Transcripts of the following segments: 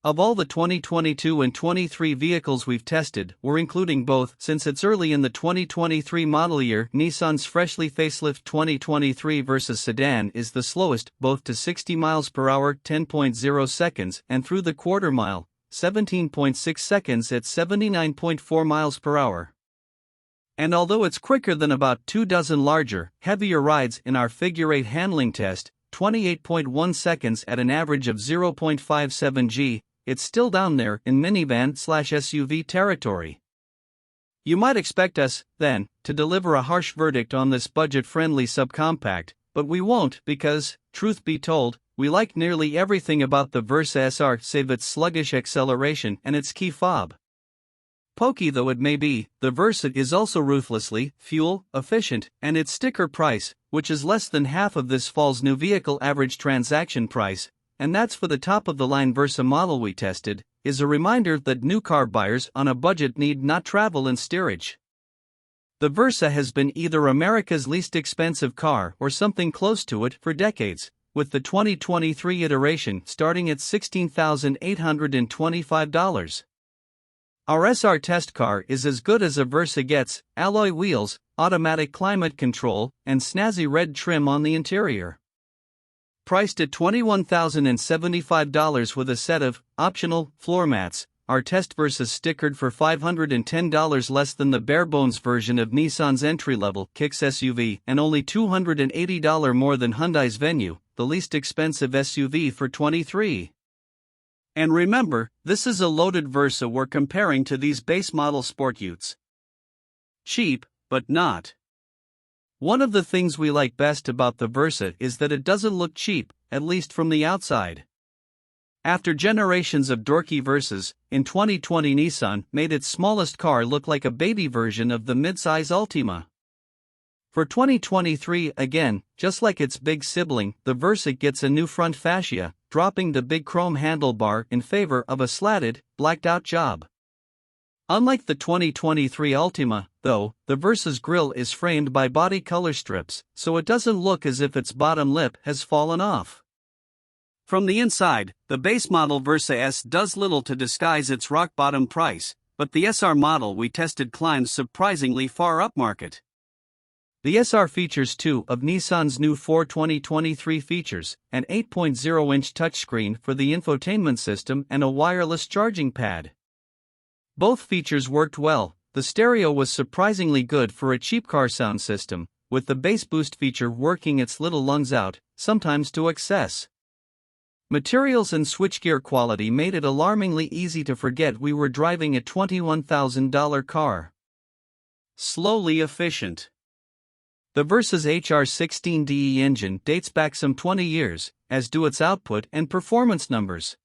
Of all the 2022 and 23 vehicles we've tested, we're including both since it's early in the 2023 model year. Nissan's freshly facelift 2023 Versa sedan is the slowest, both to 60 miles per hour, 10.0 seconds, and through the quarter mile, 17.6 seconds at 79.4 miles per hour. And although it's quicker than about 2 dozen larger, heavier rides in our figure-8 handling test, 28.1 seconds at an average of 0.57 g, it's still down there in minivan/SUV territory. You might expect us, then, to deliver a harsh verdict on this budget-friendly subcompact, but we won't because, truth be told, we like nearly everything about the Versa SR save its sluggish acceleration and its key fob. Pokey though it may be, the Versa is also ruthlessly fuel efficient, and its sticker price, which is less than half of this fall's new vehicle average transaction price, and that's for the top-of-the-line Versa model we tested, is a reminder that new car buyers on a budget need not travel in steerage. The Versa has been either America's least expensive car or something close to it for decades, with the 2023 iteration starting at $16,825. Our SR test car is as good as a Versa gets: alloy wheels, automatic climate control, and snazzy red trim on the interior. Priced at $21,075 with a set of optional floor mats, our test Versa is stickered for $510 less than the bare-bones version of Nissan's entry-level Kicks SUV and only $280 more than Hyundai's Venue, the least expensive SUV for 23. And remember, this is a loaded Versa we're comparing to these base model sport utes. Cheap, but not. One of the things we like best about the Versa is that it doesn't look cheap, at least from the outside. After generations of dorky Versas, in 2020 Nissan made its smallest car look like a baby version of the midsize Altima. For 2023 again, just like its big sibling, the Versa gets a new front fascia, dropping the big chrome handlebar in favor of a slatted, blacked-out job. Unlike the 2023 Altima, though, the Versa's grille is framed by body color strips, so it doesn't look as if its bottom lip has fallen off. From the inside, the base model Versa S does little to disguise its rock-bottom price, but the SR model we tested climbs surprisingly far upmarket. The SR features two of Nissan's new 2023 features, an 8.0-inch touchscreen for the infotainment system and a wireless charging pad. Both features worked well. The stereo was surprisingly good for a cheap car sound system, with the bass boost feature working its little lungs out, sometimes to excess. Materials and switchgear quality made it alarmingly easy to forget we were driving a $21,000 car. Slowly efficient. The Versa's HR16DE engine dates back some 20 years, as do its output and performance numbers.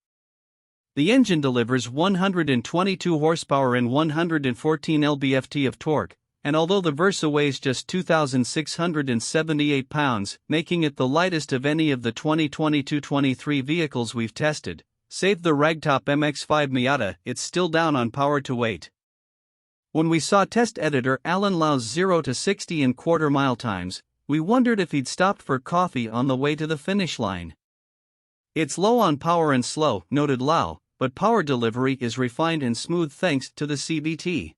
The engine delivers 122 horsepower and 114 lb-ft of torque, and although the Versa weighs just 2,678 pounds, making it the lightest of any of the 2022-23 vehicles we've tested, save the ragtop MX-5 Miata, it's still down on power to weight. When we saw test editor Alan Lau's 0 to 60 in quarter-mile times, we wondered if he'd stopped for coffee on the way to the finish line. It's low on power and slow, noted Lau, but power delivery is refined and smooth thanks to the CVT.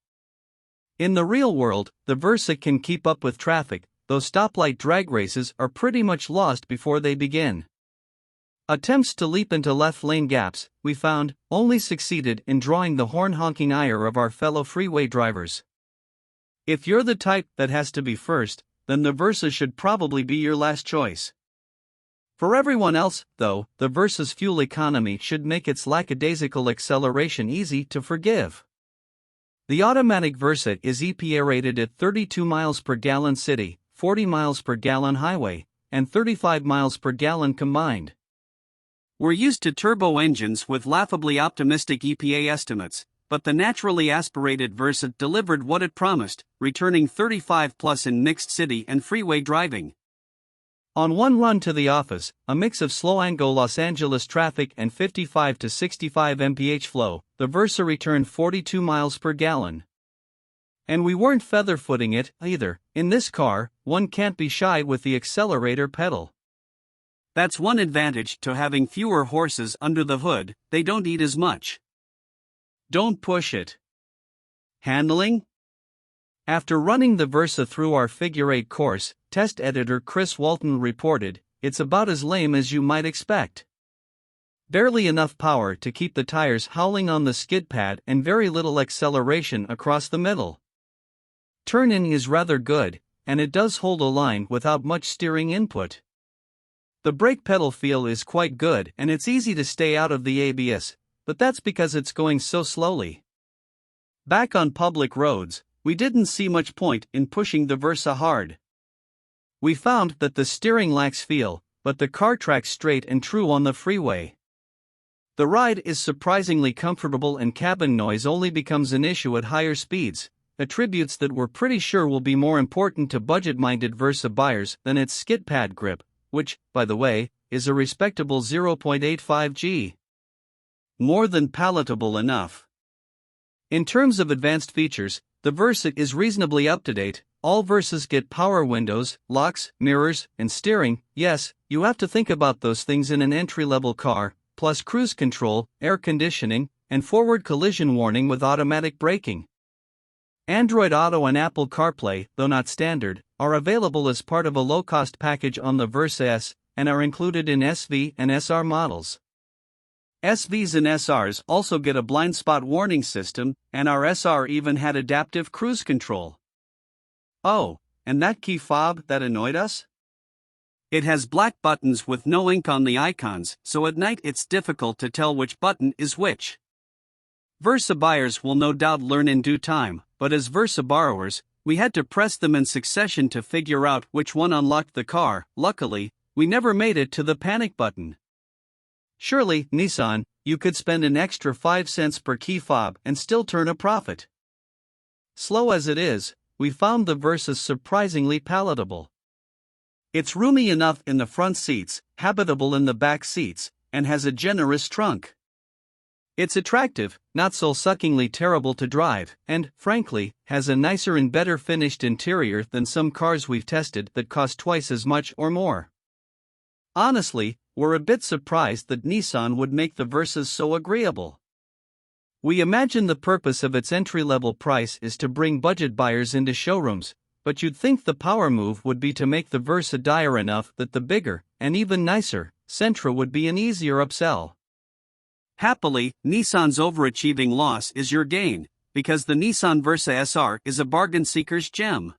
In the real world, the Versa can keep up with traffic, though stoplight drag races are pretty much lost before they begin. Attempts to leap into left lane gaps, we found, only succeeded in drawing the horn-honking ire of our fellow freeway drivers. If you're the type that has to be first, then the Versa should probably be your last choice. For everyone else, though, the Versa's fuel economy should make its lackadaisical acceleration easy to forgive. The automatic Versa is EPA rated at 32 miles per gallon city, 40 miles per gallon highway, and 35 miles per gallon combined. We're used to turbo engines with laughably optimistic EPA estimates, but the naturally aspirated Versa delivered what it promised, returning 35 plus in mixed city and freeway driving. On one run to the office, a mix of slow-angle Los Angeles traffic and 55 to 65 mph flow, the Versa returned 42 miles per gallon. And we weren't feather-footing it, either. In this car, one can't be shy with the accelerator pedal. That's one advantage to having fewer horses under the hood, they don't eat as much. Don't push it. Handling? After running the Versa through our figure 8 course, test editor Chris Walton reported, it's about as lame as you might expect. Barely enough power to keep the tires howling on the skid pad and very little acceleration across the middle. Turn-in is rather good, and it does hold a line without much steering input. The brake pedal feel is quite good and it's easy to stay out of the ABS, but that's because it's going so slowly. Back on public roads, we didn't see much point in pushing the Versa hard. We found that the steering lacks feel, but the car tracks straight and true on the freeway. The ride is surprisingly comfortable and cabin noise only becomes an issue at higher speeds, attributes that we're pretty sure will be more important to budget-minded Versa buyers than its skid pad grip, which, by the way, is a respectable 0.85 G. More than palatable enough. In terms of advanced features, the Versa is reasonably up-to-date. All Versas get power windows, locks, mirrors, and steering. Yes, you have to think about those things in an entry-level car, plus cruise control, air conditioning, and forward collision warning with automatic braking. Android Auto and Apple CarPlay, though not standard, are available as part of a low-cost package on the Versa S, and are included in SV and SR models. SVs and SRs also get a blind spot warning system, and our SR even had adaptive cruise control. Oh, and that key fob that annoyed us? It has black buttons with no ink on the icons, so at night it's difficult to tell which button is which. Versa buyers will no doubt learn in due time, but as Versa borrowers, we had to press them in succession to figure out which one unlocked the car. Luckily, we never made it to the panic button. Surely, Nissan, you could spend an extra 5 cents per key fob and still turn a profit. Slow as it is, we found the Versa surprisingly palatable. It's roomy enough in the front seats, habitable in the back seats, and has a generous trunk. It's attractive, not soul-suckingly terrible to drive, and, frankly, has a nicer and better finished interior than some cars we've tested that cost twice as much or more. Honestly, we're a bit surprised that Nissan would make the Versas so agreeable. We imagine the purpose of its entry-level price is to bring budget buyers into showrooms, but you'd think the power move would be to make the Versa dire enough that the bigger, and even nicer, Sentra would be an easier upsell. Happily, Nissan's overachieving loss is your gain, because the Nissan Versa SR is a bargain seeker's gem.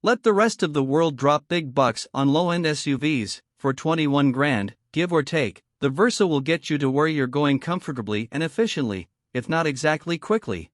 Let the rest of the world drop big bucks on low-end SUVs. For 21 grand, give or take, the Versa will get you to where you're going comfortably and efficiently, if not exactly quickly.